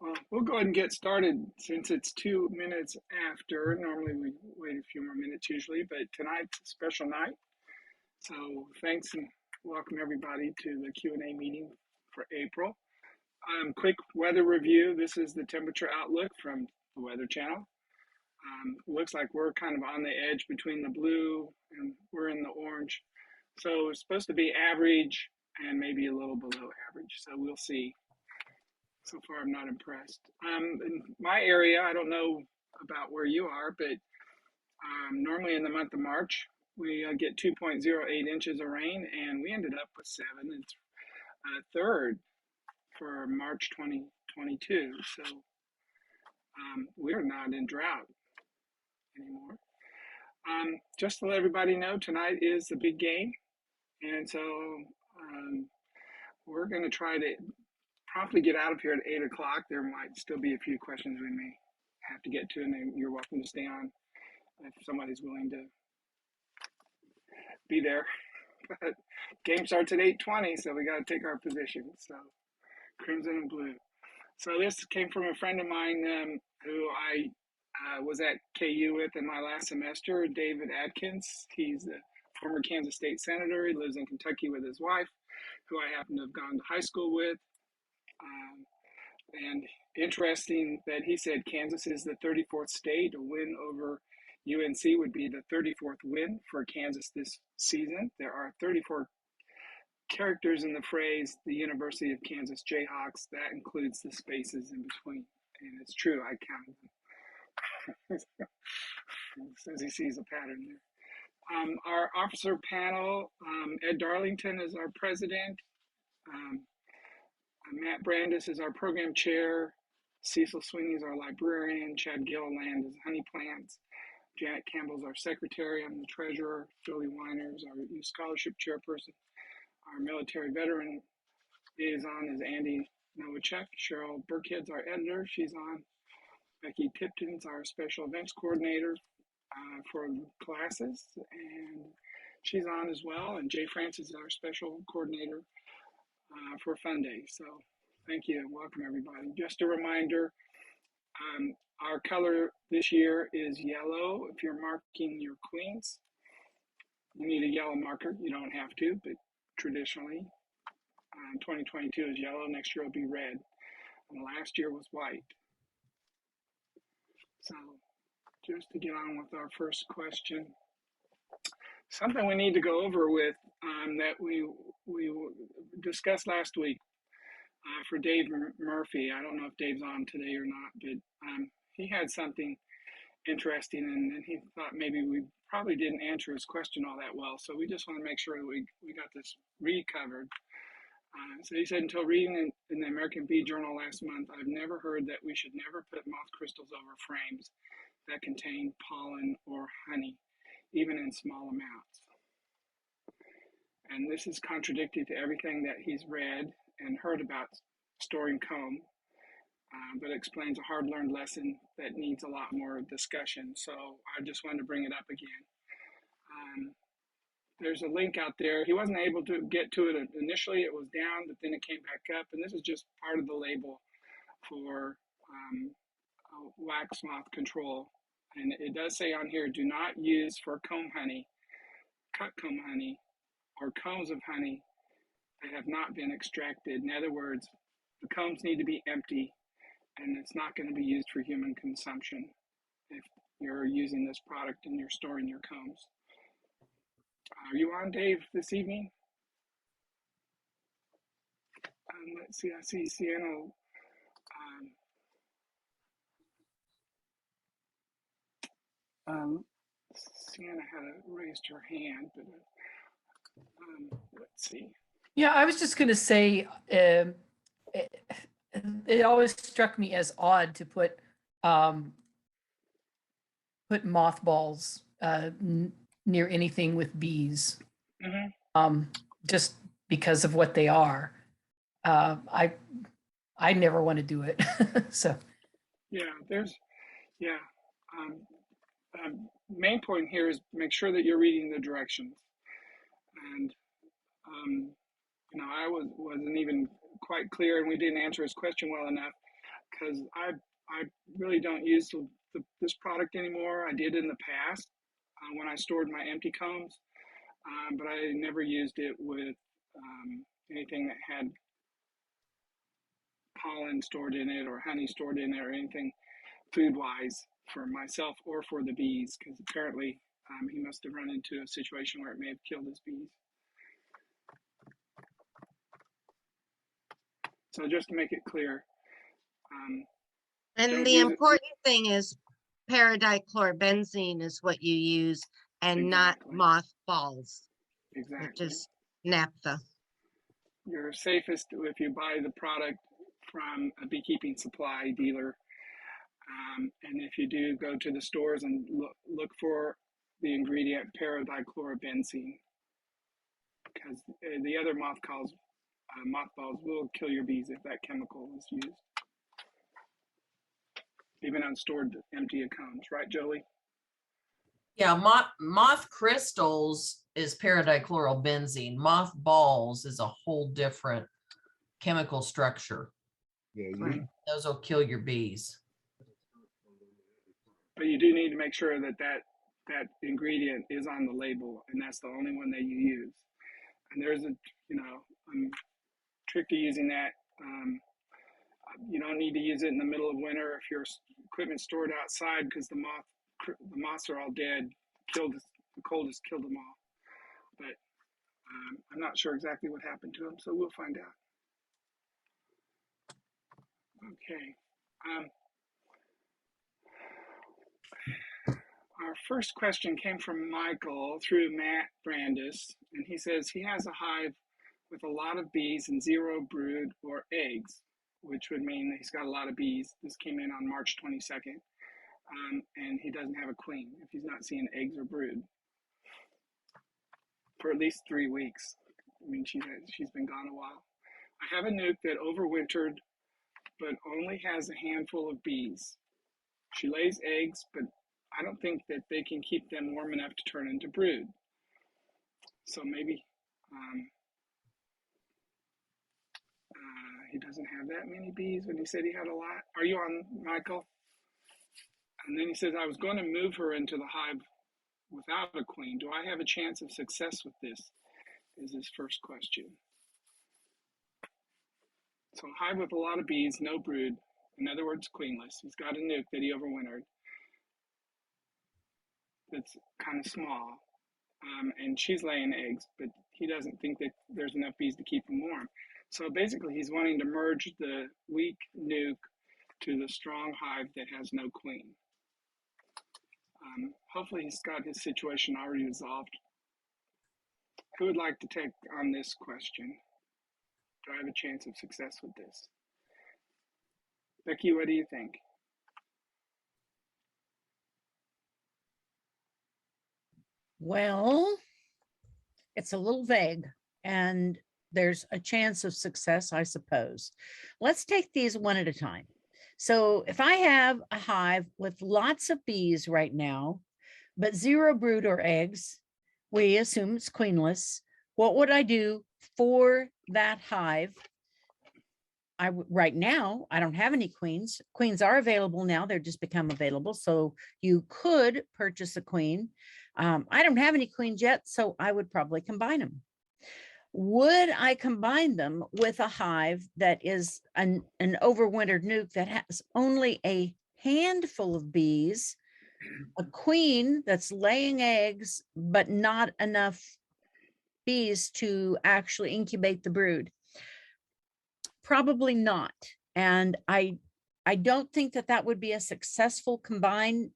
Well, we'll go ahead and get started since it's 2 minutes after. Normally we wait a few more minutes usually, but tonight's a special night. So thanks and welcome everybody to the Q&A meeting for April. Quick weather review. This is the temperature outlook from the Weather Channel. Looks like we're kind of on the edge between the blue and we're in the orange. So it's supposed to be average and maybe a little below average. So we'll see. So far, I'm not impressed. In my area, I don't know about where you are, but normally in the month of March, we get 2.08 inches of rain, and we ended up with 7. It's third for March 2022. So we're not in drought anymore. Just to let everybody know, tonight is the big game, and so we're going to try to promptly get out of here at 8 o'clock. There might still be a few questions we may have to get to, and you're welcome to stay on if somebody's willing to be there. But game starts at 8:20, so we got to take our position. So crimson and blue. So this came from a friend of mine who I was at KU with in my last semester, David Adkins. He's the former Kansas State Senator. He lives in Kentucky with his wife, who I happen to have gone to high school with. And interesting that he said Kansas is the 34th state. A win over UNC would be the 34th win for Kansas this season. There are 34 characters in the phrase the University of Kansas Jayhawks. That includes the spaces in between. And it's true, I counted them. Says he sees a pattern there. Our officer panel, Ed Darlington is our president. Matt Brandis is our program chair. Cecil Sweeney is our librarian. Chad Gilliland is honey plants. Janet Campbell is our secretary. I'm the treasurer. Julie Weiner is our youth scholarship chairperson. Our military veteran liaison is Andy Nowacek. Cheryl Burkhead's our editor. She's on. Becky Tipton's our special events coordinator for classes, and she's on as well. And Jay Francis is our special coordinator for Fun Day. So thank you and welcome everybody. Just a reminder, our color this year is yellow. If you're marking your queens, you need a yellow marker. You don't have to, but traditionally 2022 is yellow. Next year will be red. And last year was white. So just to get on with our first question, something we need to go over with that we discussed last week for Dave Murphy. I don't know if Dave's on today or not, but he had something interesting, and he thought maybe we probably didn't answer his question all that well. So we just want to make sure that we got this recovered. So he said, until reading in the American Bee Journal last month, I've never heard that we should never put moth crystals over frames that contain pollen or honey, even in small amounts. And this is contradictory to everything that he's read and heard about storing comb, but explains a hard-learned lesson that needs a lot more discussion. So I just wanted to bring it up again. There's a link out there. He wasn't able to get to it initially. It was down, but then it came back up. And this is just part of the label for wax moth control. And it does say on here, do not use for comb honey, cut comb honey, or combs of honey that have not been extracted. In other words, the combs need to be empty, and it's not going to be used for human consumption if you're using this product and you're storing your combs. Are you on, Dave, this evening? Let's see, I see Sienna. Sienna had raised her hand, but let's see. Yeah, I was just going to say, it always struck me as odd to put mothballs near anything with bees, just because of what they are. I never want to do it. So main point here is make sure that you're reading the directions. And I wasn't even quite clear, and we didn't answer his question well enough, because I really don't use this product anymore. I did in the past when I stored my empty combs, but I never used it with anything that had pollen stored in it or honey stored in it or anything food-wise for myself or for the bees, because apparently he must have run into a situation where it may have killed his bees. So just to make it clear, and the important thing is paradichlorobenzene is what you use and exactly. not mothballs. Exactly. Which is NEKBA. You're safest if you buy the product from a beekeeping supply dealer. And if you do go to the stores and look for the ingredient paradichlorobenzene, because the other mothballs will kill your bees if that chemical is used, even on stored empty combs, right, Jolie? Yeah, moth crystals is paradichlorobenzene. Moth balls is a whole different chemical structure. Yeah, those will kill your bees. But you do need to make sure that that ingredient is on the label, and that's the only one that you use. And there's a trick to using that. You don't need to use it in the middle of winter if your equipment's stored outside, because the moths are all dead. The cold has killed them all. But I'm not sure exactly what happened to them, so we'll find out. Okay. Our first question came from Michael through Matt Brandis, and he says he has a hive with a lot of bees and 0 brood or eggs, which would mean that he's got a lot of bees. This came in on March 22nd, and he doesn't have a queen if he's not seeing eggs or brood for at least 3 weeks. I mean, she's been gone a while. I have a nuke that overwintered, but only has a handful of bees. She lays eggs, but I don't think that they can keep them warm enough to turn into brood. So maybe he doesn't have that many bees when he said he had a lot. Are you on, Michael? And then he says, I was going to move her into the hive without a queen. Do I have a chance of success with this? Is his first question. So a hive with a lot of bees, no brood. In other words, queenless. He's got a nuke that he overwintered. That's kind of small, and she's laying eggs, but he doesn't think that there's enough bees to keep them warm. So basically, he's wanting to merge the weak nuke to the strong hive that has no queen. Hopefully, he's got his situation already resolved. Who would like to take on this question? Do I have a chance of success with this? Becky, what do you think? Well, it's a little vague, and there's a chance of success, I suppose. Let's take these one at a time. So if I have a hive with lots of bees right now, but 0 brood or eggs, we assume it's queenless. What would I do for that hive? Right now, I don't have any queens. Queens are available now. They're just become available. So you could purchase a queen. I don't have any queens yet, so I would probably combine them. Would I combine them with a hive that is an overwintered nuke that has only a handful of bees, a queen that's laying eggs, but not enough bees to actually incubate the brood? Probably not. And I don't think that would be a successful combine.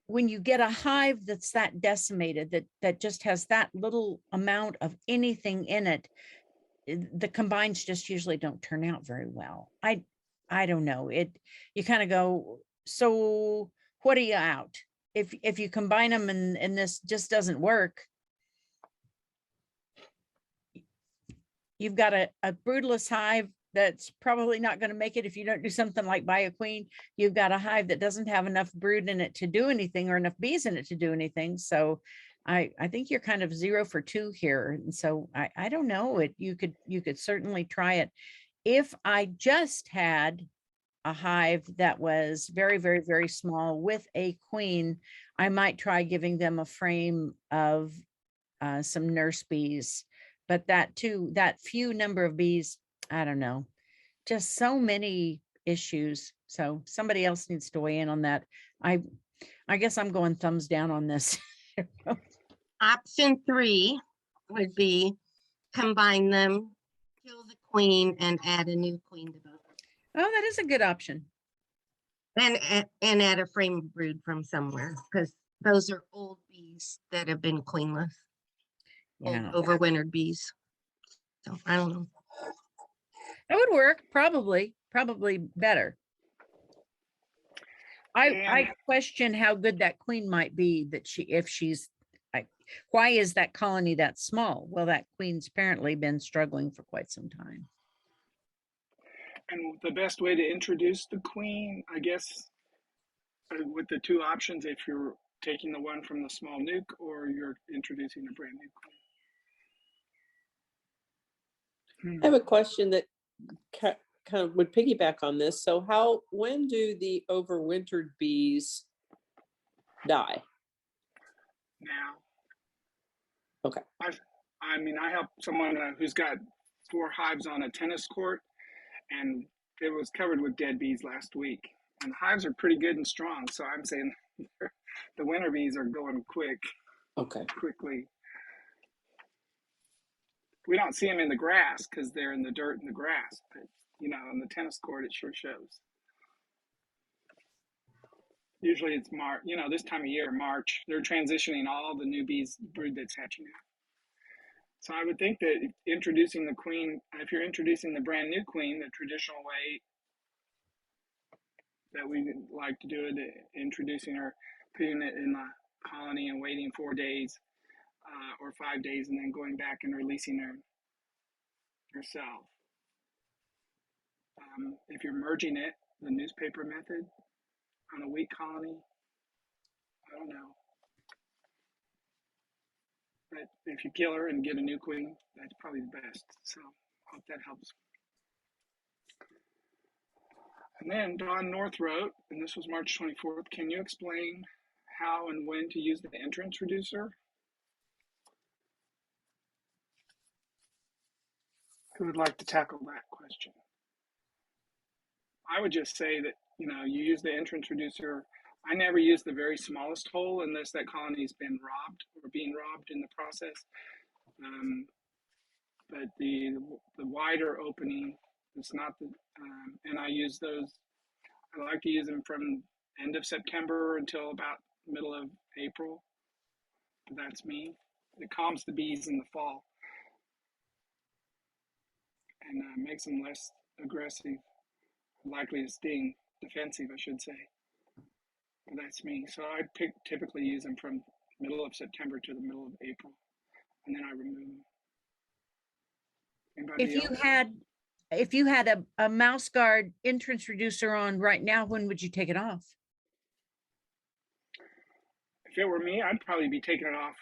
When you get a hive that's that decimated, that just has that little amount of anything in it, the combines just usually don't turn out very well. I don't know. You kind of go, so what are you out? If you combine them and this just doesn't work, you've got a broodless hive that's probably not going to make it if you don't do something like buy a queen. You've got a hive that doesn't have enough brood in it to do anything or enough bees in it to do anything. So I think you're kind of 0 for 2 here. And so I don't know. You could certainly try it. if I just had a hive that was very, very, very small with a queen, I might try giving them a frame of some nurse bees. But that too, that few number of bees, I don't know, just so many issues. So somebody else needs to weigh in on that. I guess I'm going thumbs down on this. Option 3 would be combine them, kill the queen, and add a new queen to both. Oh, that is a good option. And add a frame brood from somewhere, because those are old bees that have been queenless, Yeah, old overwintered bees. So I don't know. that would work. Probably better. I And question how good that queen might be, that if she's like, why is that colony that small? Well, that queen's apparently been struggling for quite some time. and the best way to introduce the queen, I guess, with the two options, if you're taking the one from the small nuke or you're introducing a brand new queen. I have a question that kind of would piggyback on this. So when do the overwintered bees die? Now. Okay. I helped someone who's got 4 hives on a tennis court, and it was covered with dead bees last week. And the hives are pretty good and strong, so I'm saying the winter bees are going quickly. We don't see them in the grass because they're in the dirt and the grass, but on the tennis court it sure shows. Usually it's March, this time of year, March, they're transitioning all the new bees brood that's hatching out. So I would think that introducing the queen, if you're introducing the brand new queen, the traditional way that we like to do it, introducing her, putting it in the colony and waiting 4 days or 5 days, and then going back and releasing her yourself. If you're merging it, the newspaper method on a weak colony, I don't know. But if you kill her and get a new queen, that's probably the best. So I hope that helps. And then Don North wrote, and this was March 24th, can you explain how and when to use the entrance reducer? Who would like to tackle that question? I would just say that, you use the entrance reducer. I never use the very smallest hole unless that colony's been robbed or being robbed in the process. But the wider opening, it's not the, and I use those, I like to use them from end of September until about middle of April. That's me. It calms the bees in the fall and makes them less aggressive, likely to sting, defensive, I should say. But that's me. So I typically use them from middle of September to the middle of April, and then I remove them. If you had a mouse guard entrance reducer on right now, when would you take it off? If it were me, I'd probably be taking it off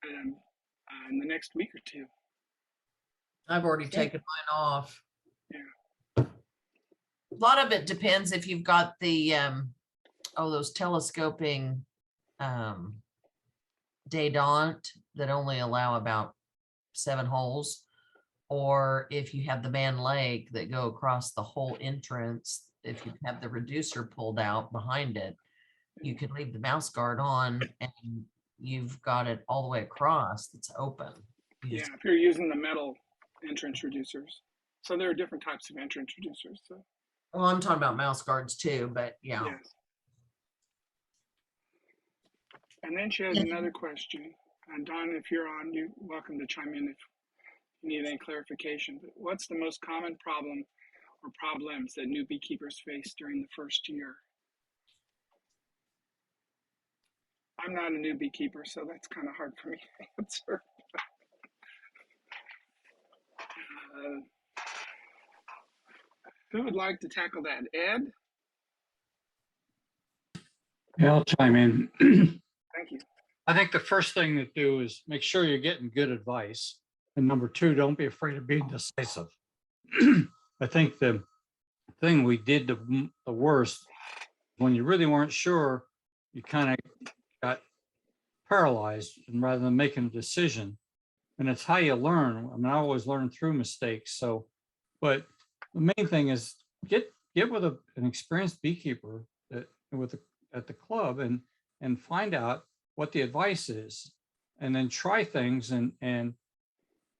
in the next week or 2. I've already taken mine off. Yeah. A lot of it depends if you've got the those telescoping Daedont that only allow about 7 holes, or if you have the Van Lake that go across the whole entrance. If you have the reducer pulled out behind it, you could leave the mouse guard on and you've got it all the way across. It's open. Yeah, if you're using the metal entrance reducers. So there are different types of entrance reducers. So. Well, I'm talking about mouse guards too, but yeah. Yes. And then she has another question. And Don, if you're on, you're welcome to chime in if you need any clarification. But what's the most common problem or problems that new beekeepers face during the first year? I'm not a new beekeeper, so that's kind of hard for me to answer. Who would like to tackle that? Ed? Yeah, I'll chime in. Thank you. I think the first thing to do is make sure you're getting good advice. And number 2, don't be afraid of being decisive. I think the thing we did the worst, when you really weren't sure, you kind of got paralyzed, and rather than making a decision. And it's how you learn. I mean, I always learn through mistakes. So, but the main thing is get with an experienced beekeeper at the club and find out what the advice is, and then try things. And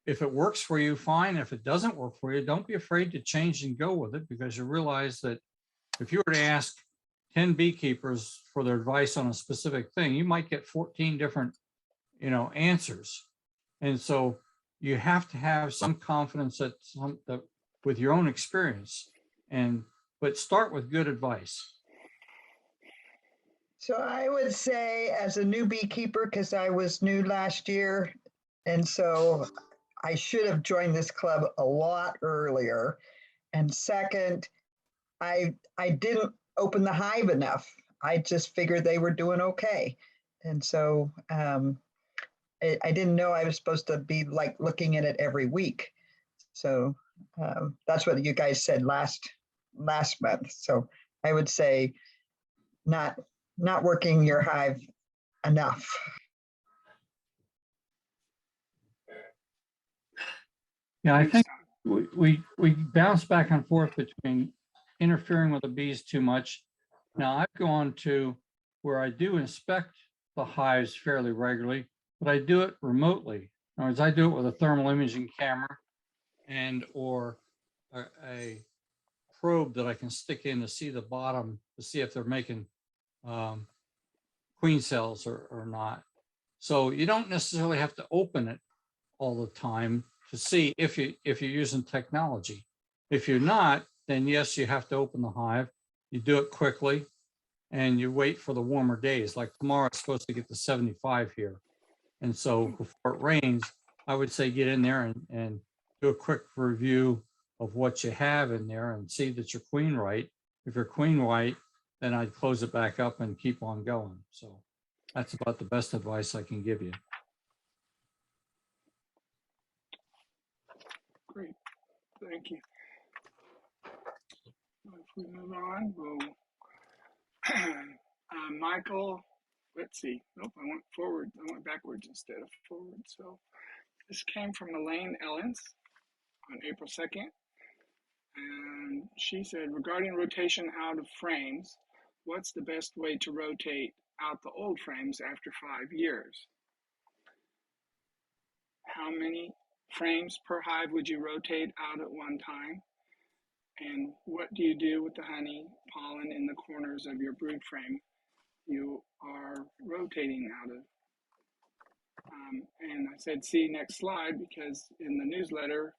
if it works for you, fine. If it doesn't work for you, don't be afraid to change and go with it, because you realize that if you were to ask 10 beekeepers for their advice on a specific thing, you might get 14 different, answers. And so you have to have some confidence that with your own experience, but start with good advice. So I would say, as a new beekeeper, because I was new last year, and so I should have joined this club a lot earlier. And second, I didn't open the hive enough. I just figured they were doing okay. And so I didn't know I was supposed to be like looking at it every week. So that's what you guys said last month. So I would say not working your hive enough. Yeah, I think we bounce back and forth between interfering with the bees too much. Now I've gone to where I do inspect the hives fairly regularly, but I do it remotely. In other words, I do it with a thermal imaging camera or a probe that I can stick in to see the bottom, to see if they're making queen cells or not. So you don't necessarily have to open it all the time to see if you're using technology. If you're not, then yes, you have to open the hive. You do it quickly, and you wait for the warmer days. Like tomorrow, it's supposed to get to 75 here. And so before it rains, I would say get in there and do a quick review of what you have in there and see that you're queen right. If you're queen white, then I'd close it back up and keep on going. So that's about the best advice I can give you. Great, thank you. If we move on, we'll Michael, let's see. Nope, I went forward. I went backwards instead of forward. So this came from Elaine Ellens on April 2nd. And she said, regarding rotation out of frames, what's the best way to rotate out the old frames after 5 years? How many frames per hive would you rotate out at one time? And what do you do with the honey, pollen in the corners of your brood frame you are rotating out of? And I said, see next slide, because in the newsletter,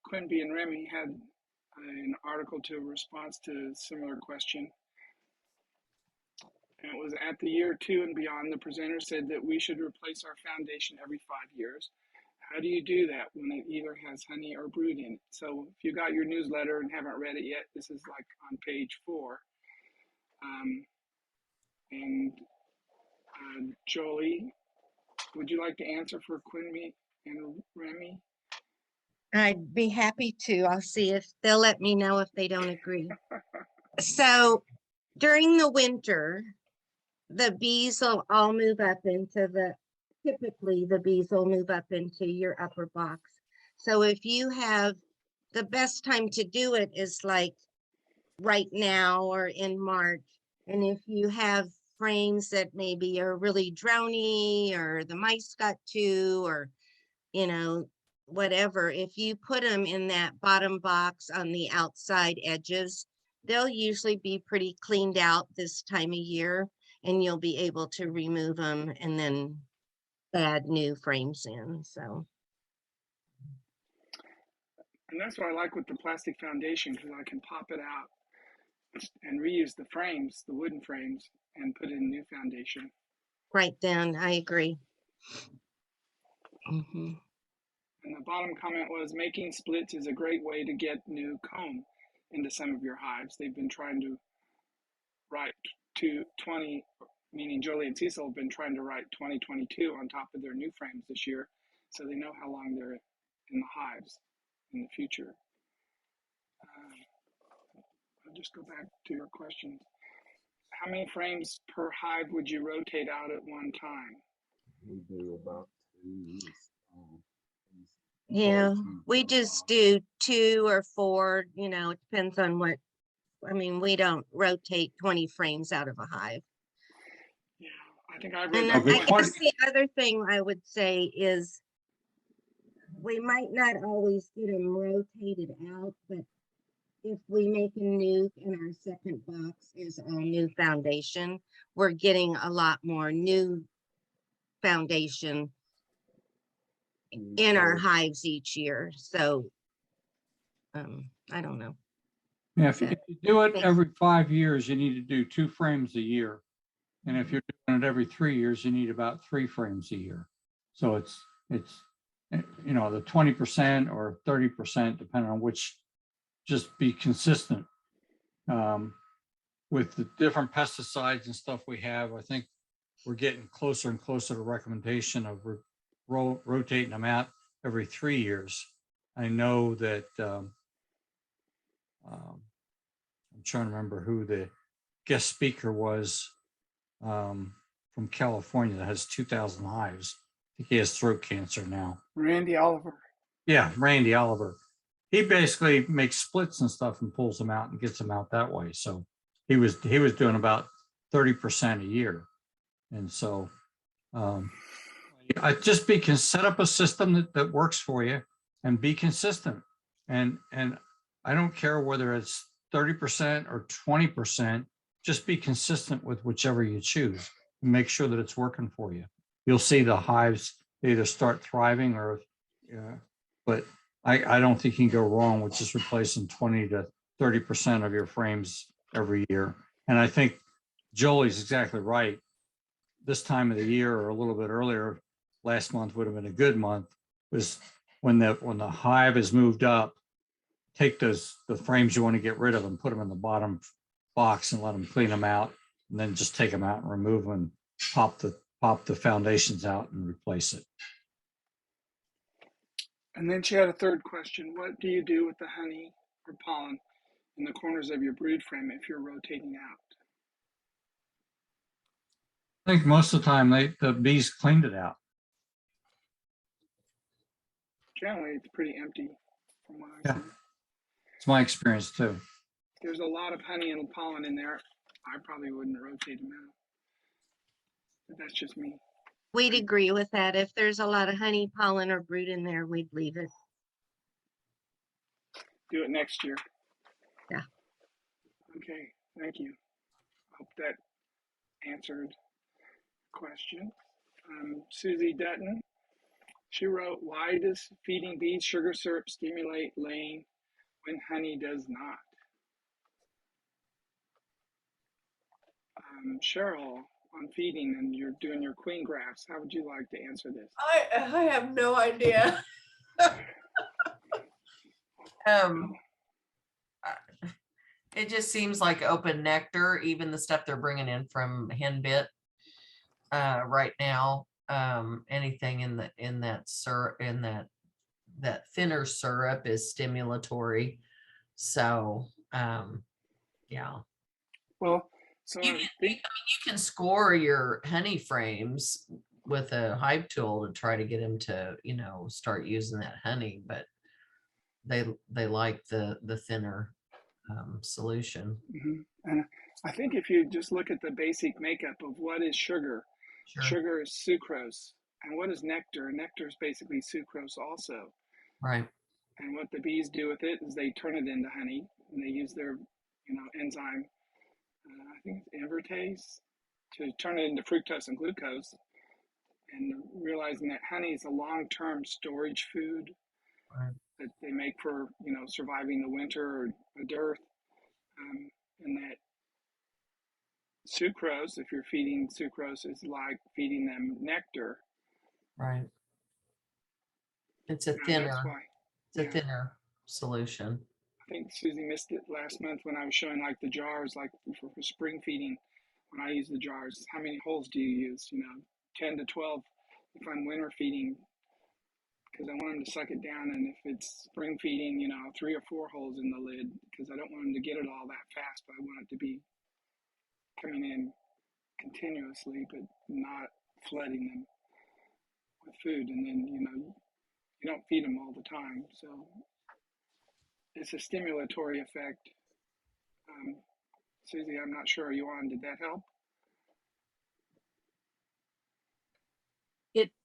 Quimby and Remy had an article to a response to a similar question. And it was at the year 2 and beyond. The presenter said that we should replace our foundation every 5 years. How do you do that when it either has honey or brood in it? So if you got your newsletter and haven't read it yet, this is like on page 4. Jolie, would you like to answer for Quimby and Remy? I'd be happy to. I'll see if they'll let me know if they don't agree. So during the winter, the bees will all move up into typically the bees will move up into your upper box. So if you have, the best time to do it is like right now or in March. And if you have frames that maybe are really drowny or the mice got to, or, whatever, if you put them in that bottom box on the outside edges, they'll usually be pretty cleaned out this time of year, and you'll be able to remove them and then add new frames in. So. And that's what I like with the plastic foundation, because I can pop it out and reuse the frames, the wooden frames, and put in new foundation. Right then, I agree. And the bottom comment was, making splits is a great way to get new comb into some of your hives. They've been trying to write 20, meaning Jolie and Cecil have been trying to write 2022 on top of their new frames this year, so they know how long they're in the hives in the future. I'll just go back to your questions. How many frames per hive would you rotate out at one time? We do about 2. Yeah, we just do 2 or 4, you know, it depends on what, I mean, we don't rotate 20 frames out of a hive. Yeah, I think I read And that I one. guess the other thing I would say is we might not always get them rotated out, but if we make a nuke and our second box is all new foundation, we're getting a lot more new foundation in our hives each year. So I don't know. Yeah, if you do it Thanks. every 5 years, you need to do 2 frames a year. And if you're doing it every 3 years, you need about 3 frames a year. So it's you know, the 20% or 30%, depending on which, just be consistent. With the different pesticides and stuff we have, I think we're getting closer and closer to recommendation of rotating them out every 3 years. I know that I'm trying to remember who the guest speaker was from California that has 2,000 hives. I think he has throat cancer now. Randy Oliver. Yeah, Randy Oliver. He basically makes splits and stuff and pulls them out and gets them out that way. So he was doing about 30% a year. And so I just set up a system that works for you and be consistent. And I don't care whether it's 30% or 20%, just be consistent with whichever you choose and make sure that it's working for you. You'll see the hives either start thriving or, but I don't think you can go wrong with just replacing 20 to 30% of your frames every year. And I think Jolie's exactly right. This time of the year or a little bit earlier, last month would have been a good month, was when the hive is moved up, take the frames you want to get rid of and put them in the bottom box and let them clean them out, and then just take them out and remove them, pop the foundations out and replace it. And then she had a third question. What do you do with the honey or pollen in the corners of your brood frame if you're rotating out? I think most of the time the bees cleaned it out. Generally, it's pretty empty from what I see. It's my experience too. There's a lot of honey and pollen in there. I probably wouldn't rotate them out. But that's just me. We'd agree with that. If there's a lot of honey, pollen, or brood in there, we'd leave it. Do it next year. Yeah. Okay, thank you. Hope that answered the question. Susie Dutton, she wrote, why does feeding bees sugar syrup stimulate laying when honey does not? Cheryl, on feeding, and you're doing your queen grafts, how would you like to answer this? I have no idea. It just seems like open nectar, even the stuff they're bringing in from Henbit right now. Anything in that syrup, that thinner syrup is stimulatory. So yeah. Well, so You can score your honey frames with a hive tool to try to get them to, start using that honey, but they like the thinner solution. And I think if you just look at the basic makeup of what is sugar, Sure. Sugar is sucrose, and what is nectar? Nectar is basically sucrose also. Right. And what the bees do with it is they turn it into honey, and they use their, enzyme, I think it's invertase, to turn it into fructose and glucose. And realizing that honey is a long-term storage food that they make for, surviving the winter or a dearth, and that sucrose, if you're feeding sucrose, is like feeding them nectar. Right. It's a thinner solution. I think Susie missed it last month when I was showing like the jars, like for spring feeding. When I use the jars, how many holes do you use? 10 to 12 if I'm winter feeding, because I want them to suck it down. And if it's spring feeding, 3 or 4 holes in the lid, because I don't want them to get it all that fast, but I want it to be coming in continuously, but not flooding them with food. And then, you don't feed them all the time. So it's a stimulatory effect. Susie, I'm not sure. Are you on? Did that help?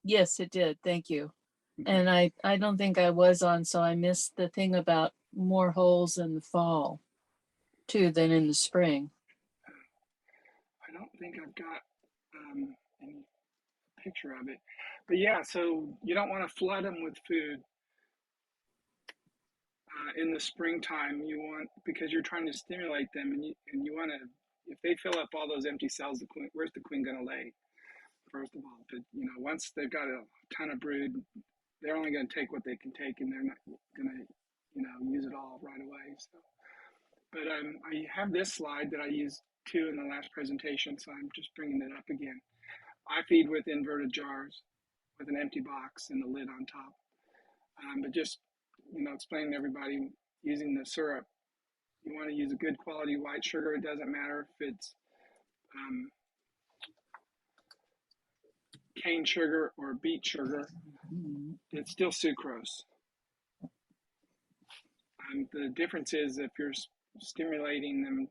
Yes, it did. Thank you. Okay. And I don't think I was on, so I missed the thing about more holes in the fall too than in the spring. I don't think I've got any picture of it, but yeah, so you don't want to flood them with food in the springtime. You want, because you're trying to stimulate them, and you want to, if they fill up all those empty cells, where's the queen going to lay? First of all, but once they've got a ton of brood, they're only going to take what they can take, and they're not going to, use it all right away. So, but I have this slide that I used too in the last presentation, so I'm just bringing it up again. I feed with inverted jars with an empty box and the lid on top. But just, explaining to everybody, using the syrup, you want to use a good quality white sugar. It doesn't matter if it's cane sugar or beet sugar, it's still sucrose. The difference is if you're stimulating them,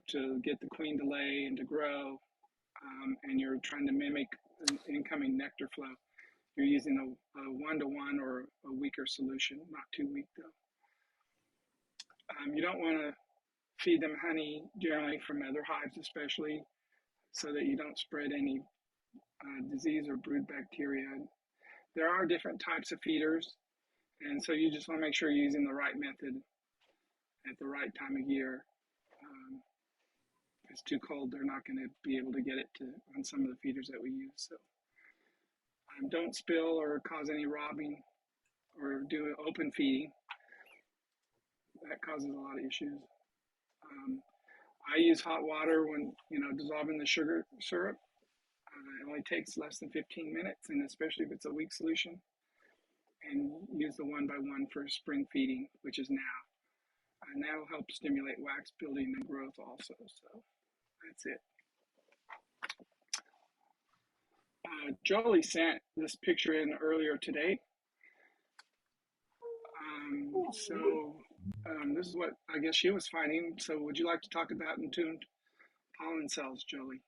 to get the queen to lay and to grow, and you're trying to mimic an incoming nectar flow, you're using a 1-to-1 or a weaker solution, not too weak though. You don't want to feed them honey generally from other hives, especially, so that you don't spread any disease or brood bacteria. There are different types of feeders, and so you just want to make sure you're using the right method at the right time of year. If it's too cold, they're not going to be able to get it on some of the feeders that we use. So don't spill or cause any robbing or do open feeding. That causes a lot of issues. I use hot water when, dissolving the sugar syrup. It only takes less than 15 minutes, and especially if it's a weak solution. And use the 1-by-1 for spring feeding, which is now. And that will help stimulate wax building and growth also. So that's it. Jolie sent this picture in earlier today. This is what I guess she was finding. So would you like to talk about entombed pollen cells, Jolie?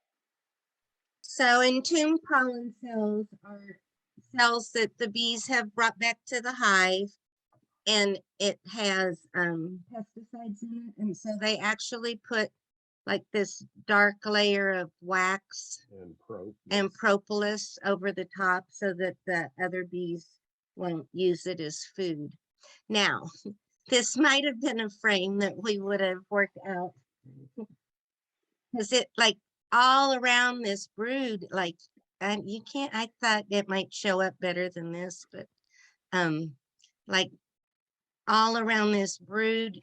So entombed pollen cells are cells that the bees have brought back to the hive, and it has pesticides in it. And so they actually put like this dark layer of wax and propolis over the top so that the other bees won't use it as food. Now, this might have been a frame that we would have worked out, because it, like, all around this brood, like, you can't, I thought it might show up better than this, but like all around this brood,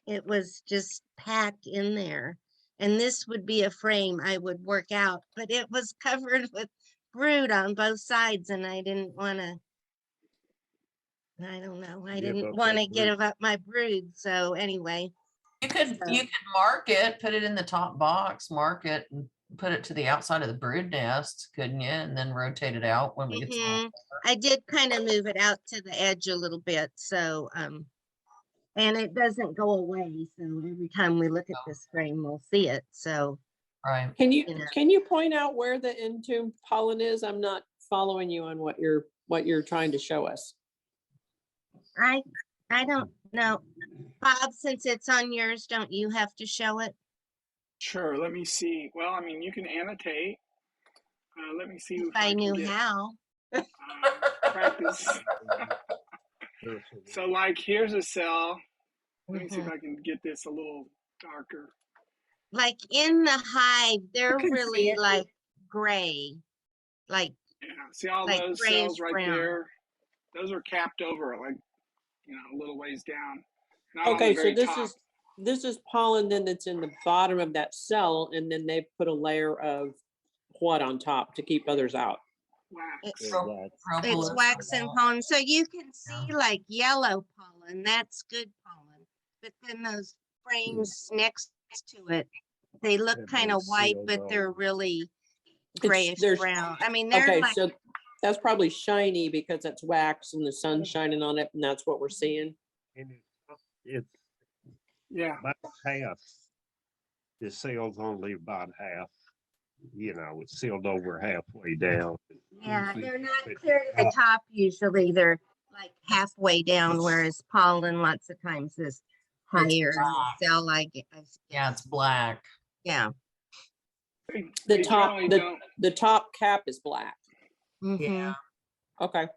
it was just packed in there. And this would be a frame I would work out, but it was covered with brood on both sides, and I didn't want to, I don't know, I didn't want to give up my brood. So anyway. You could mark it, put it in the top box, mark it, and put it to the outside of the brood nest, couldn't you? And then rotate it out when we get some. I did kind of move it out to the edge a little bit. So, and it doesn't go away. So every time we look at this frame, we'll see it. So, right. Can you point out where the entombed pollen is? I'm not following you on what you're trying to show us. I don't know, Bob, since it's on yours, don't you have to show it? Sure. Let me see. Well, I mean, you can annotate. Let me see if I knew how. Practice. So, like, here's a cell. Let me see if I can get this a little darker. Like in the hive, they're really like gray. Like, yeah, see all like those cells right brown. There? Those are capped over, like, a little ways down. Okay, so this is pollen then that's in the bottom of that cell, and then they put a layer of what on top to keep others out? wax. It's, Wax. it's Propolis. wax and pollen. So you can see Yeah. like yellow pollen, that's good pollen. But then those frames next to it, they look Have kind been of white, sealed but they're over. really grayish there's- brown. I mean, they're Okay, like, so that's probably shiny because it's wax and the sun's shining on it, and that's what we're seeing. And it's Yeah. about half. The seal's only about half. You know, it's sealed over halfway down. yeah, Usually they're not it's clear to the out. top usually. They're like halfway down, whereas pollen lots of times is higher in the black. cell. Like, Yeah, it's black. yeah. The They top, generally don't. the top cap is black. Mhm. Yeah. Okay.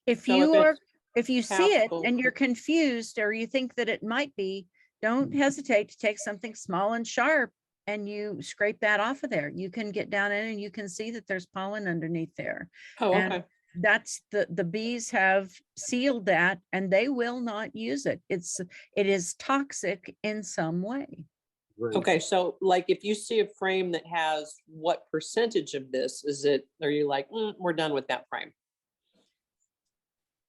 If So you if are, it's if you see it half and you're confused, or you think that it might be, don't hesitate to take something small and sharp and you scrape that off of there. You can get down in and you can see that there's pollen underneath there. Oh, And okay. that's the bees have sealed that and they will not use it. It is toxic in some way. Right. Okay, so like if you see a frame that has what percentage of this is it, are you like, we're done with that frame?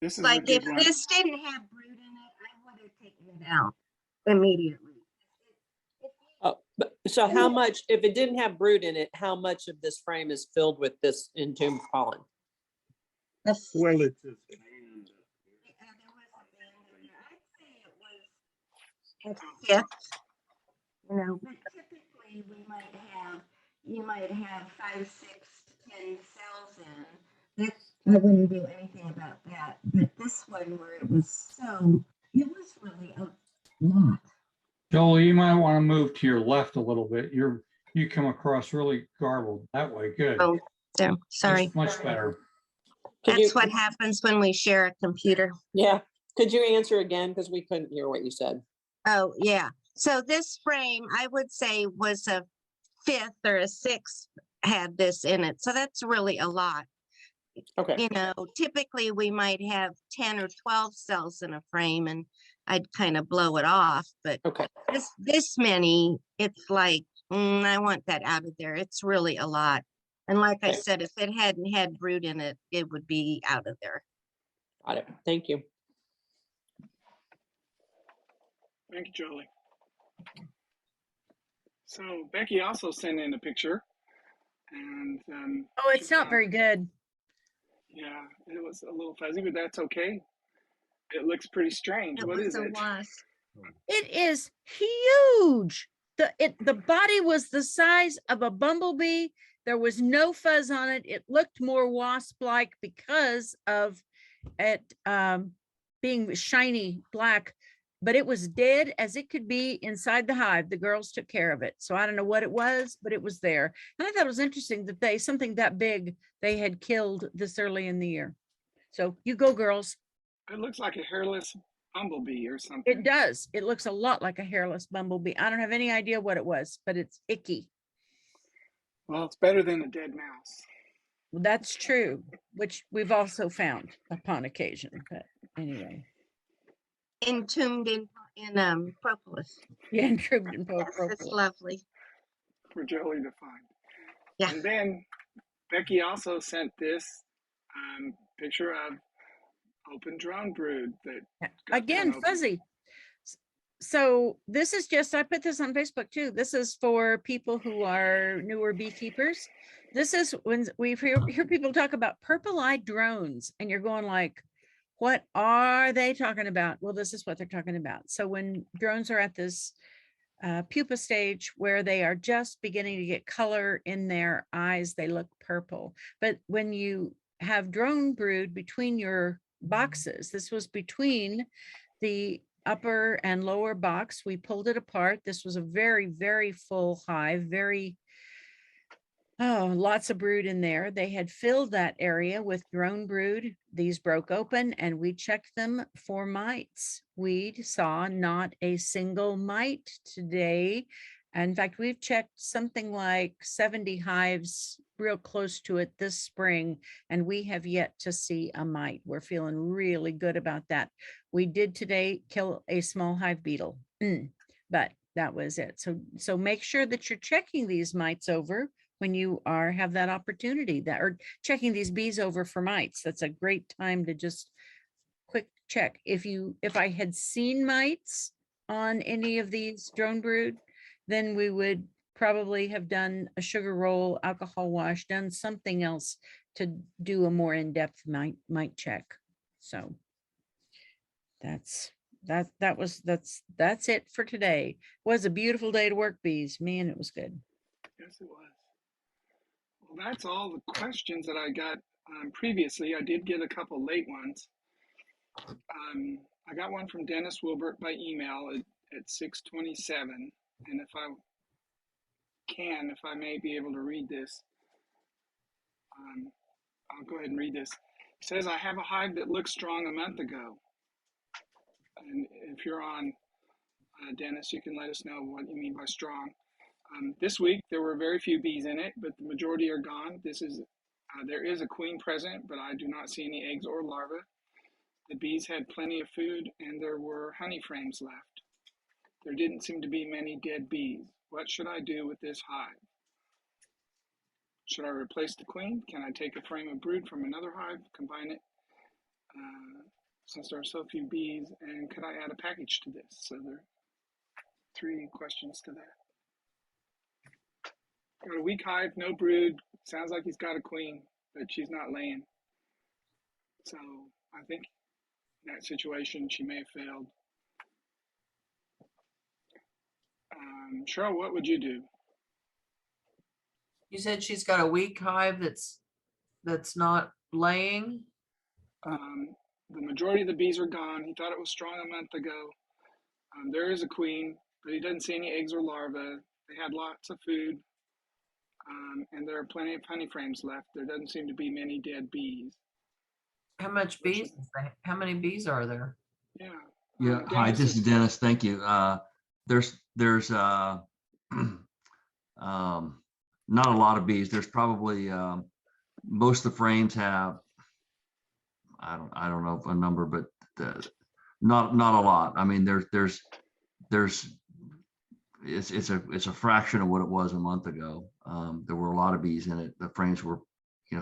This is a Like if good one. this didn't have brood in it, I would have taken it out immediately. Oh, but so how much, if it didn't have brood in it, how much of this frame is filled with this entombed pollen? Well, it's just A fifth, you know, but typically we might have, you might have 5, 6 to 10 cells in. That, I wouldn't do anything about that. But this one where it was so, it was really a lot. Jolie, you might want to move to your left a little bit. You come across really garbled that way. Good. Oh, there, sorry. Much better. Could you, That's what happens when we share a computer. yeah, could you answer again? Because we couldn't hear what you said. Oh, yeah. So this frame, I would say was a fifth or a sixth had this in it. So that's really a lot. Okay, You know, typically we might have 10 or 12 cells in a frame and I'd kind of blow it off. But okay, this many, it's like, I want that out of there. It's really a lot. And like I Okay. said, if it hadn't had brood in it, it would be out of there. got it. Thank you. Thank you, Jolie. So Becky also sent in a picture, and Oh, it's not very good. yeah, it was a little fuzzy, but that's okay. It looks pretty strange. It What was is a it? wasp. It is huge. The body was the size of a bumblebee. There was no fuzz on it. It looked more wasp-like because of it being shiny black, but it was dead as it could be inside the hive. The girls took care of it. So I don't know what it was, but it was there. And I thought it was interesting that something that big, they had killed this early in the year. So you go, girls. It looks like a hairless bumblebee or something. It does. It looks a lot like a hairless bumblebee. I don't have any idea what it was, but it's icky. Well, it's better than a dead mouse. That's true, which we've also found upon occasion. But anyway, Entombed in propolis. yeah, intrigued in Yes, it's propofol. lovely. For Jolie to find. Yeah. And then Becky also sent this picture of open drone brood that got Again, torn open. fuzzy. So this is just, I put this on Facebook too. This is for people who are newer beekeepers. This is when we hear people talk about purple-eyed drones and you're going like, what are they talking about? Well, this is what they're talking about. So when drones are at this pupa stage where they are just beginning to get color in their eyes, they look purple. But when you have drone brood between your boxes, this was between the upper and lower box, we pulled it apart. This was a very, very full hive, lots of brood in there. They had filled that area with drone brood. These broke open and we checked them for mites. We saw not a single mite today. In fact, we've checked something like 70 hives real close to it this spring, and we have yet to see a mite. We're feeling really good about that. We did today kill a small hive beetle, but that was it. So make sure that you're checking these mites over when you have that opportunity, that or checking these bees over for mites. That's a great time to just quick check. If I had seen mites on any of these drone brood, then we would probably have done a sugar roll, alcohol wash, done something else to do a more in-depth mite check. So that's it for today. Was a beautiful day to work bees. Man, it was good. Yes, it was. Well, that's all the questions that I got previously. I did get a couple late ones. I got one from Dennis Wilbert by email at 6:27, and if I may be able to read this, I'll go ahead and read this. It says, I have a hive that looked strong a month ago. And if you're on, Dennis, you can let us know what you mean by strong. This week, there were very few bees in it, but the majority are gone. There is a queen present, but I do not see any eggs or larvae. The bees had plenty of food, and there were honey frames left. There didn't seem to be many dead bees. What should I do with this hive? Should I replace the queen? Can I take a frame of brood from another hive, combine it, since there are so few bees, and could I add a package to this? So there are 3 questions to that. Got a weak hive, no brood. Sounds like he's got a queen, but she's not laying. So I think in that situation, she may have failed. Cheryl, what would you do? You said she's got a weak hive that's not laying. The majority of the bees are gone. He thought it was strong a month ago. There is a queen, but he doesn't see any eggs or larvae. They had lots of food, and there are plenty of honey frames left. There doesn't seem to be many dead bees. How much bees? How many bees are there? Yeah. Yeah. Hi, this is Dennis. Thank you. There's not a lot of bees. There's probably most of the frames have, I don't know a number, but not a lot. I mean, it's a fraction of what it was a month ago. There were a lot of bees in it. The frames were,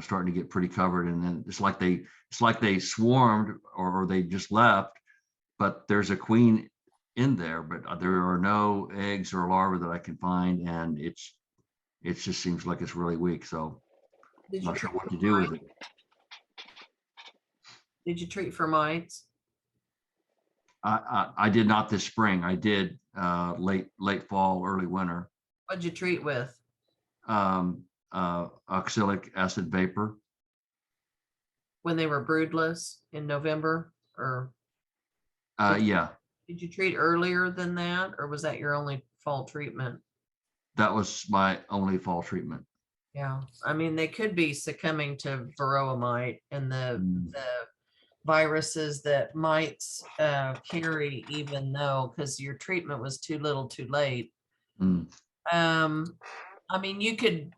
starting to get pretty covered, and then it's like they swarmed or they just left. But there's a queen in there, but there are no eggs or larvae that I can find, and it just seems like it's really weak. So I'm not sure what to do with it. Did you treat for mites? I did not this spring. I did late fall, early winter. What'd you treat with? Oxalic acid vapor. When they were broodless in November, or? Yeah. Did you treat earlier than that, or was that your only fall treatment? That was my only fall treatment. Yeah, I mean, they could be succumbing to varroa mite and the viruses that mites carry, even though, because your treatment was too little too late. I mean, you could,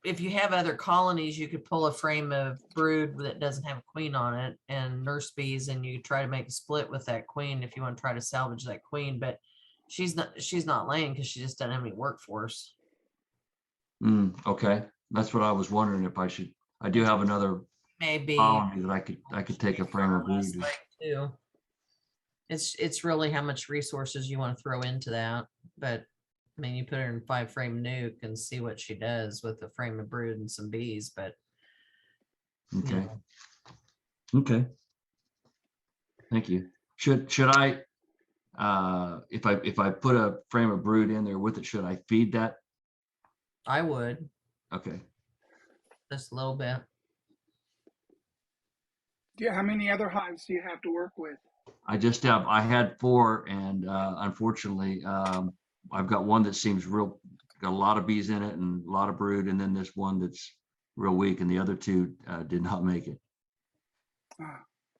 if you have other colonies, you could pull a frame of brood that doesn't have a queen on it and nurse bees, and you try to make a split with that queen if you want to try to salvage that queen. But she's not laying because she just doesn't have any workforce. Okay, that's what I was wondering if I should. I do have another maybe colony that I could take a frame of brood too. It's really how much resources you want to throw into that. But I mean, you put her in 5-frame nuke and see what she does with a frame of brood and some bees. But okay, okay. Thank you. Should I, if I put a frame of brood in there with it, should I feed that? I would. Okay. Just a little bit. Yeah. How many other hives do you have to work with? I had 4, and unfortunately, I've got one that seems got a lot of bees in it and a lot of brood, and then this one that's real weak, and the other 2 did not make it.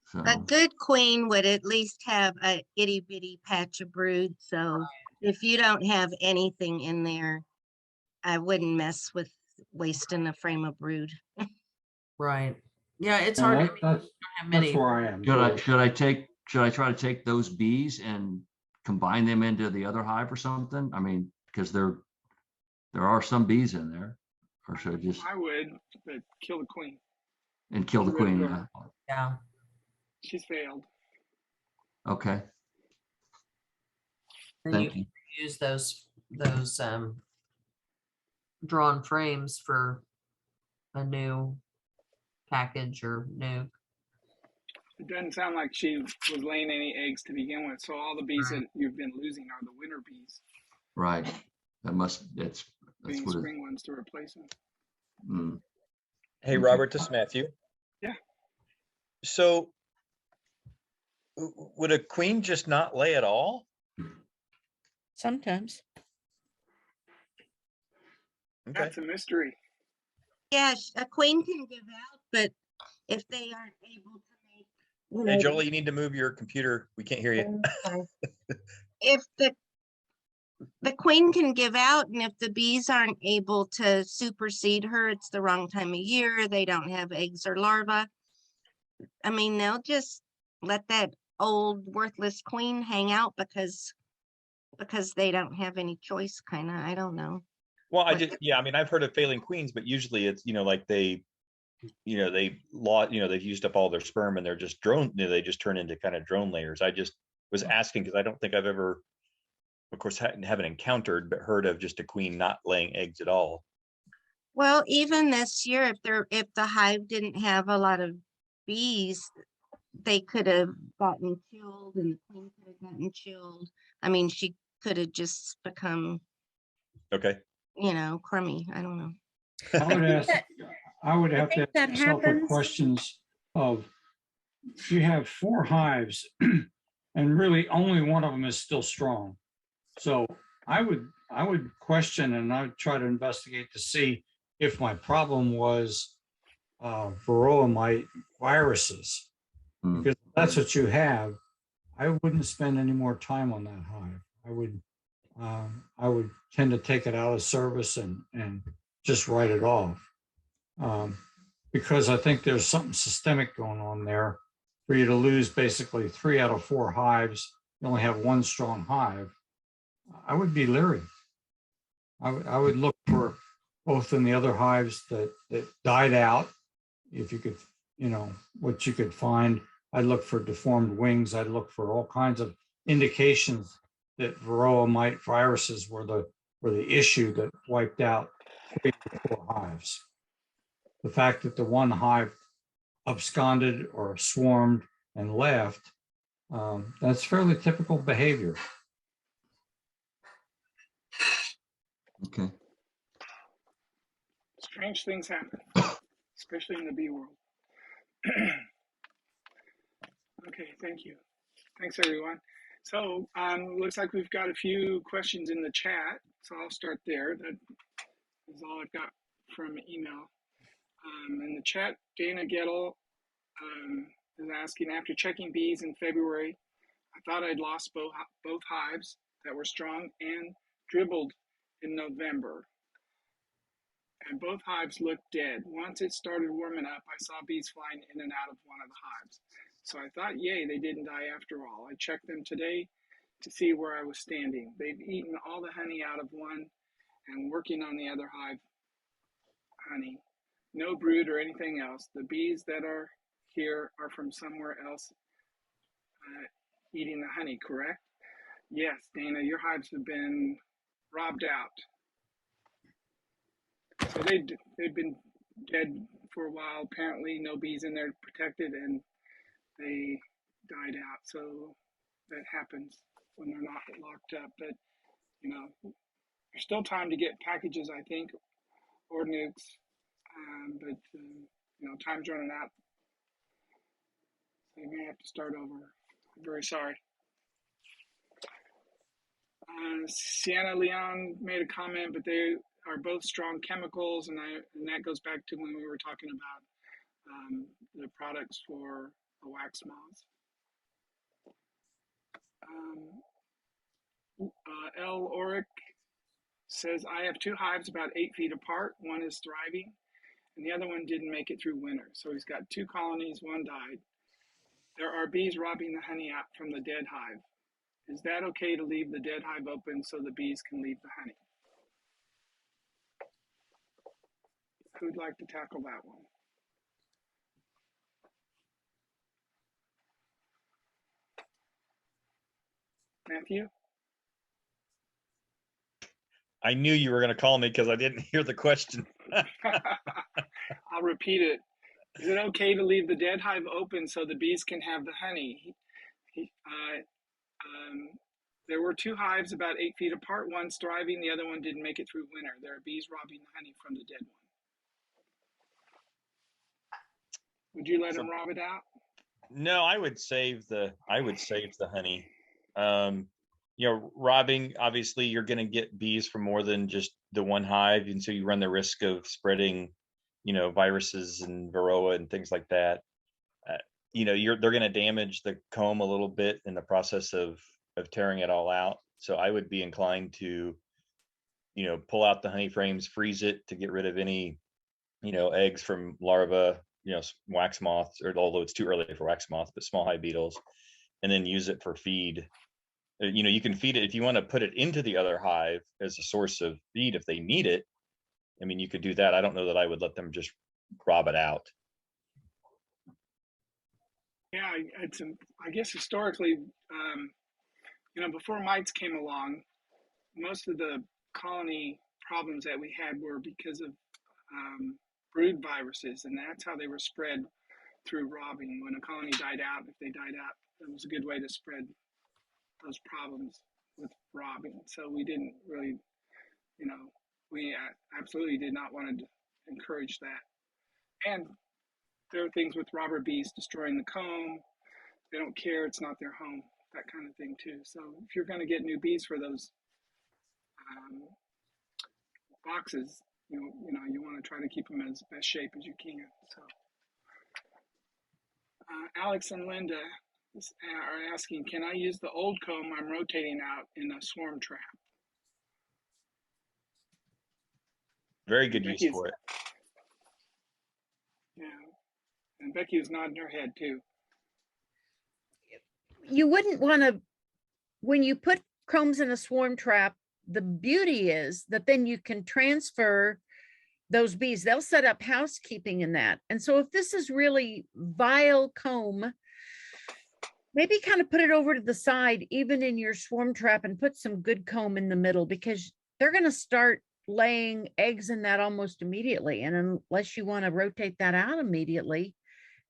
So. A good queen would at least have a itty bitty patch of brood. So if you don't have anything in there, I wouldn't mess with wasting a frame of brood. Right. Yeah, it's hard. That's where I am. Should I try to take those bees and combine them into the other hive or something? I mean, because they're There are some bees in there, or should I just, I would, but kill the queen. and kill the Get rid of queen? her. Yeah. She's failed. Okay, Then you thank can you. use those drawn frames for a new package or new. It doesn't sound like she was laying any eggs to begin with. So all the bees that you've been losing are the winter bees, Right. That's being what it, spring ones to replace them. mm, Hey, Okay. Robert, this is Matthew. Yeah. So would a queen just not lay at all? Sometimes. Okay. That's a mystery. Yes, a queen can give out, but if they aren't able to make, you Hey, know, Jolie, you need to move your computer. We can't hear you. if the queen can give out, and if the bees aren't able to supersede her, it's the wrong time of year, they don't have eggs or larvae. I mean, they'll just let that old worthless queen hang out because they don't have any choice, kind of. I don't know. Well, What- I mean, I've heard of failing queens, but usually it's, like they've used up all their sperm and they're just drone, they just turn into kind of drone layers. I just was asking because I don't think I've ever, of course, haven't encountered, but heard of just a queen not laying eggs at all. Well, even this year, if the hive didn't have a lot of bees, they could have gotten chilled, and the queen could have gotten chilled. I mean, she could have just become, Okay. crummy. I don't know. I would ask, I would have to think that ask myself the happens. questions of, if you have 4 hives and really only one of them is still strong. So I would question, and I would try to investigate to see if my problem was varroa mite viruses. Mm. Because if that's what you have, I wouldn't spend any more time on that hive. I would tend to take it out of service and just write it off. Because I think there's something systemic going on there for you to lose basically 3 out of 4 hives. You only have 1 strong hive. I would be leery. I would look for both in the other hives that died out. If you could, what you could find. I'd look for deformed wings. I'd look for all kinds of indications that varroa mite viruses were the issue that wiped out 3 or 4 hives. The fact that the one hive absconded or swarmed and left, that's fairly typical behavior. Okay. Strange things happen, especially in the bee world. Okay, thank you. Thanks, everyone. So looks like we've got a few questions in the chat. So I'll start there. That is all I've got from email. In the chat, Dana Gettle is asking, after checking bees in February, I thought I'd lost both hives that were strong and dribbled in November. And both hives looked dead. Once it started warming up, I saw bees flying in and out of one of the hives. So I thought, yay, they didn't die after all. I checked them today to see where I was standing. They've eaten all the honey out of one and working on the other hive honey. No brood or anything else. The bees that are here are from somewhere else eating the honey, correct? Yes, Dana, your hives have been robbed out. So they've been dead for a while. Apparently, no bees in there protected, and they died out. So that happens when they're not locked up. But there's still time to get packages, I think, or nukes. But time's running out. So you may have to start over. I'm very sorry. Sienna Leon made a comment, but they are both strong chemicals, and that goes back to when we were talking about the products for the wax moths. L. Oric says, I have 2 hives about 8 feet apart. One is thriving, and the other one didn't make it through winter. So he's got 2 colonies, one died. There are bees robbing the honey out from the dead hive. Is that okay to leave the dead hive open so the bees can leave the honey? Who'd like to tackle that one? Matthew? I knew you were going to call me because I didn't hear the question. I'll repeat it. Is it okay to leave the dead hive open so the bees can have the honey? There were 2 hives about 8 feet apart. One's thriving, the other one didn't make it through winter. There are bees robbing the honey from the dead one. Would you let them rob it out? No, I would save the honey. You know, robbing, obviously you're going to get bees from more than just the one hive, and so you run the risk of spreading, you know, viruses and varroa and things like that. You know, they're going to damage the comb a little bit in the process of tearing it all out. So I would be inclined to, you know, pull out the honey frames, freeze it to get rid of any, you know, eggs from larvae, you know, wax moths, or although it's too early for wax moths, but small hive beetles, and then use it for feed. You know, you can feed it if you want to put it into the other hive as a source of feed if they need it. I mean, you could do that. I don't know that I would let them just rob it out. Yeah, I guess historically, you know, before mites came along, most of the colony problems that we had were because of brood viruses, and that's how they were spread through robbing. When a colony died out, if they died out, it was a good way to spread those problems with robbing. So we didn't really, you know, we absolutely did not want to encourage that. And there are things with robber bees destroying the comb. They don't care, it's not their home, that kind of thing too. So if you're going to get new bees for those boxes, you know, you want to try to keep them in as best shape as you can. So Alex and Linda are asking, can I use the old comb I'm rotating out in a swarm trap? Very good use for it. Yeah, and Becky was nodding her head too. You wouldn't want to, when you put combs in a swarm trap, the beauty is that then you can transfer those bees. They'll set up housekeeping in that. And so if this is really vile comb, maybe kind of put it over to the side, even in your swarm trap, and put some good comb in the middle, because they're going to start laying eggs in that almost immediately. And unless you want to rotate that out immediately,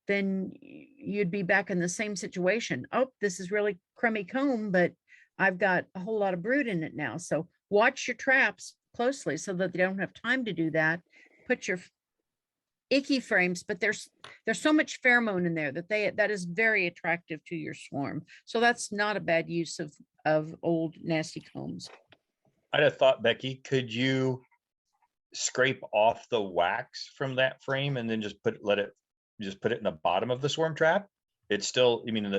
then you'd be back in the same situation. Oh, this is really crummy comb, but I've got a whole lot of brood in it now. So watch your traps closely so that they don't have time to do that. Put your icky frames, but there's so much pheromone in there that is very attractive to your swarm. So that's not a bad use of old nasty combs. I'd have thought, Becky, could you scrape off the wax from that frame and then just put it in the bottom of the swarm trap? It's still, I mean,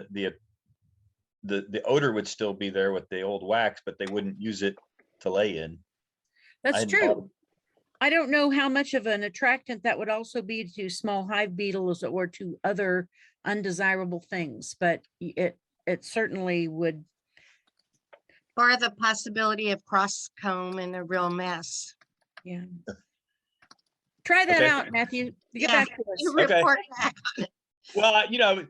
the odor would still be there with the old wax, but they wouldn't use it to lay in. That's true. I don't know how much of an attractant that would also be to small hive beetles or to other undesirable things, but it certainly would. Or the possibility of cross comb and a real mess. Yeah. Try that out, Matthew. Get back to us. You report back on it. Well, you know,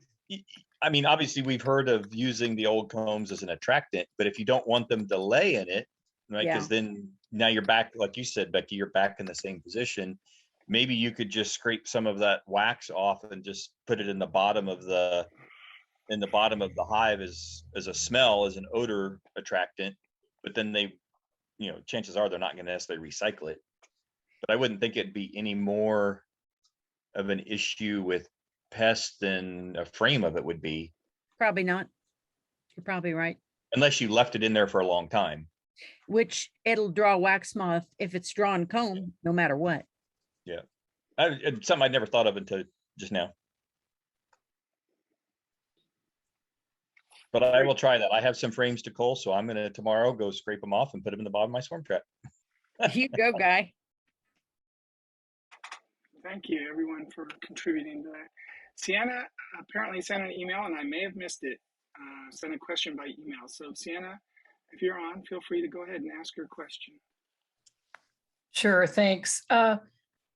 I mean, obviously we've heard of using the old combs as an attractant, but if you don't want them to lay in it, right? Because then now you're back, like you said, Becky, you're back in the same position. Maybe you could just scrape some of that wax off and just put it in the bottom of the hive as a smell, as an odor attractant. But then they, you know, chances are they're not going to necessarily recycle it. But I wouldn't think it'd be any more of an issue with pests than a frame of it would be. Probably not. You're probably right. Unless you left it in there for a long time. Which it'll draw wax moth if it's drawn comb, no matter what. Yeah. It's something I'd never thought of until just now. But I will try that. I have some frames to cull, so I'm going to tomorrow go scrape them off and put them in the bottom of my swarm trap. You go, guy. Thank you, everyone, for contributing to that. Sienna apparently sent an email, and I may have missed it, sent a question by email. So, Sienna, if you're on, feel free to go ahead and ask your question. Sure, thanks.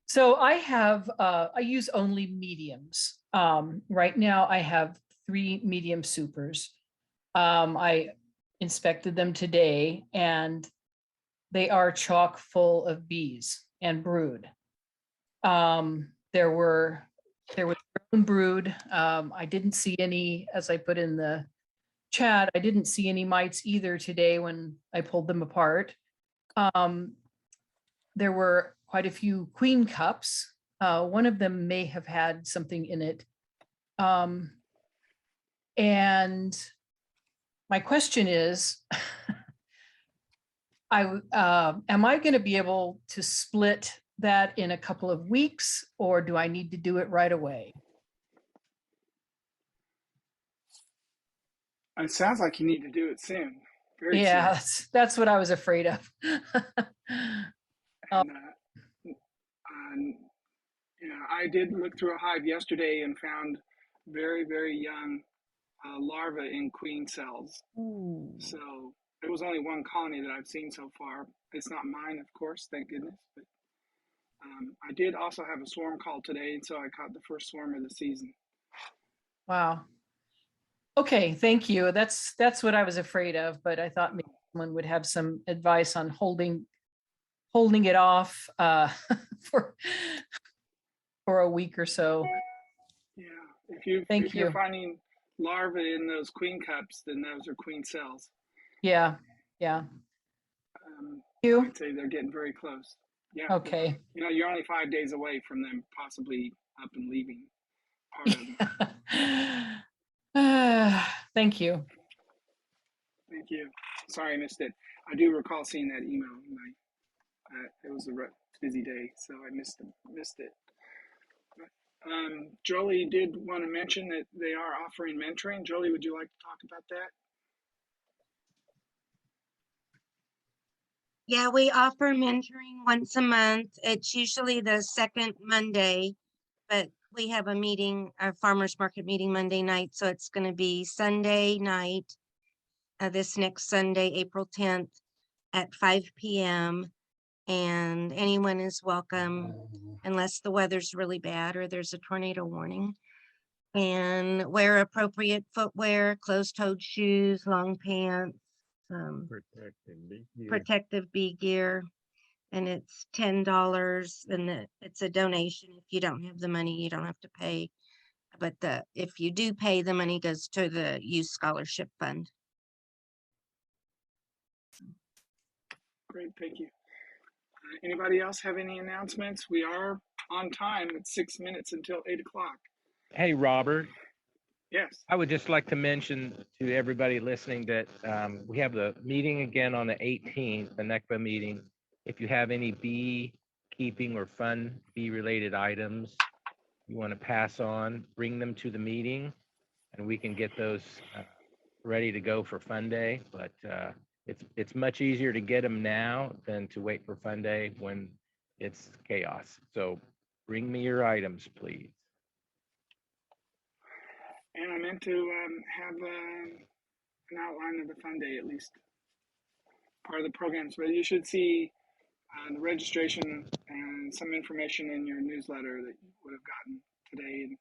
So I use only mediums. Right now I have 3 medium supers. I inspected them today and they are chock full of bees and brood. There was brood. I didn't see any, as I put in the chat, I didn't see any mites either today when I pulled them apart. There were quite a few queen cups. One of them may have had something in it. And my question is, am I going to be able to split that in a couple of weeks, or do I need to do it right away? It sounds like you need to do it soon. Very Yeah, soon. that's what I was afraid of. And, I did look through a hive yesterday and found very, very young larvae in queen cells. Ooh. So it was only one colony that I've seen so far. It's not mine, of course, thank goodness. But I did also have a swarm call today, so I caught the first swarm of the season. Wow. Okay, thank you. That's what I was afraid of, but I thought maybe someone would have some advice on holding it off for a week or so. Yeah, if you're finding larvae in those queen cups, then those are queen cells. Yeah. I'd say they're getting very close. Yeah. Okay. You're only 5 days away from them possibly up and leaving part of them. Thank you. Thank you. Sorry I missed it. I do recall seeing that email. It was a busy day, so I missed it. Jolie did want to mention that they are offering mentoring. Jolie, would you like to talk about that? Yeah, we offer mentoring once a month. It's usually the second Monday, but we have a farmer's market meeting Monday night. So it's going to be Sunday night, this next Sunday, April 10th at 5 p.m. And anyone is welcome unless the weather's really bad or there's a tornado warning. And wear appropriate footwear, closed-toed shoes, long pants, protective bee gear. And it's $10, and it's a donation. If you don't have the money, you don't have to pay. But if you do pay, the money goes to the Youth Scholarship Fund. Great, thank you. Anybody else have any announcements? We are on time. It's 6 minutes until 8 o'clock. Hey, Robert. Yes. I would just like to mention to everybody listening that we have the meeting again on the 18th, the NEKBA meeting. If you have any beekeeping or fun bee-related items you want to pass on, bring them to the meeting, and we can get those ready to go for Fun Day. But it's much easier to get them now than to wait for Fun Day when it's chaos. So bring me your items, please. And I meant to have an outline of the Fun Day, at least part of the programs. But you should see the registration and some information in your newsletter that you would have gotten today and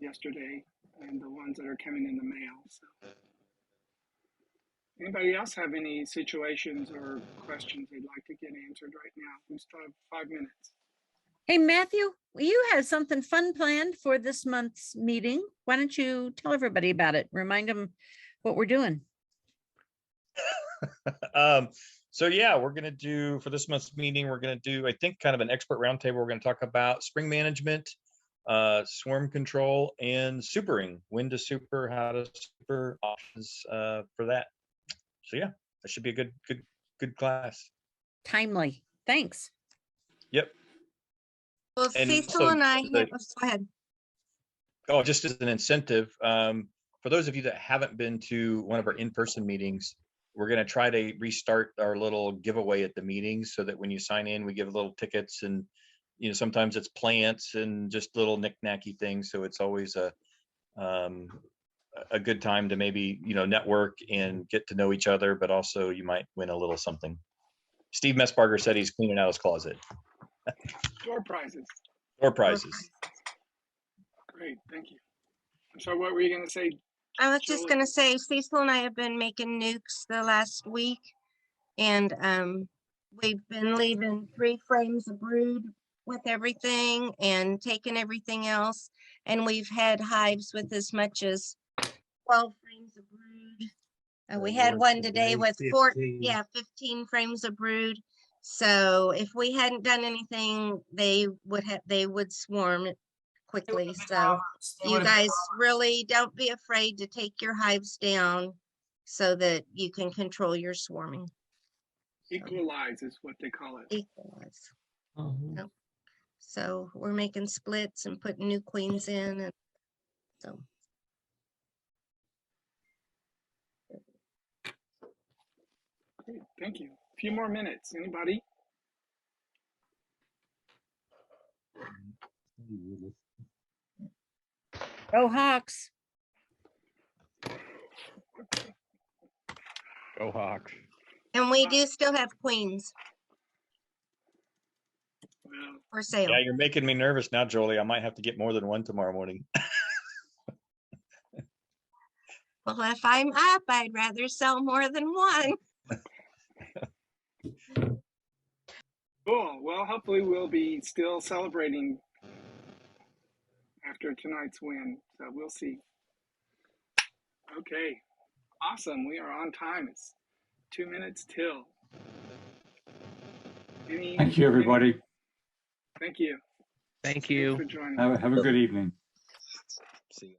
yesterday, and the ones that are coming in the mail. So, anybody else have any situations or questions they'd like to get answered right now? We still have 5 minutes. Hey, Matthew, you had something fun planned for this month's meeting. Why don't you tell everybody about it? Remind them what we're doing. So yeah, we're going to do, for this month's meeting, we're going to do, I think, kind of an expert roundtable. We're going to talk about spring management, swarm control, and supering, when to super, how to super, options for that. So yeah, that should be a good class. Timely. Thanks. Yep. Well, And Cecil so and I, go ahead. Oh, just as an incentive, for those of you that haven't been to one of our in-person meetings, we're going to try to restart our little giveaway at the meetings so that when you sign in, we give little tickets, and sometimes it's plants and just little knick-knacky things. So it's always a good time to maybe network and get to know each other, but also you might win a little something. Steve Messbarger said he's cleaning out his closet. Door prizes. Door prizes. Great, thank you. I'm sorry, what were you gonna say? I was just Julie? gonna say, Cecil and I have been making nukes the last week. And we've been leaving 3 frames of brood with everything and taking everything else. And we've had hives with as much as 12 frames of brood. We had one today with 15 frames of brood. So if we hadn't done anything, they would swarm quickly. So you guys really don't be afraid to take your hives down so that you can control your swarming. Equalize is what they call it. Equalize. Mhm. Yep. So we're making splits and putting new queens in, and so. Great, thank you. A few more minutes. Anybody? Go Hawks. Go Hawks. And we do still have queens Well, for sale. Yeah, you're making me nervous now, Jolie. I might have to get more than one tomorrow morning. Well, if I'm up, I'd rather sell more than one. cool. Well, hopefully we'll be still celebrating after tonight's win. So we'll see. Okay. Awesome. We are on time. It's 2 minutes till. Thank you, everybody. Thank you. Thank Thanks you. for joining. Have a good evening. See you.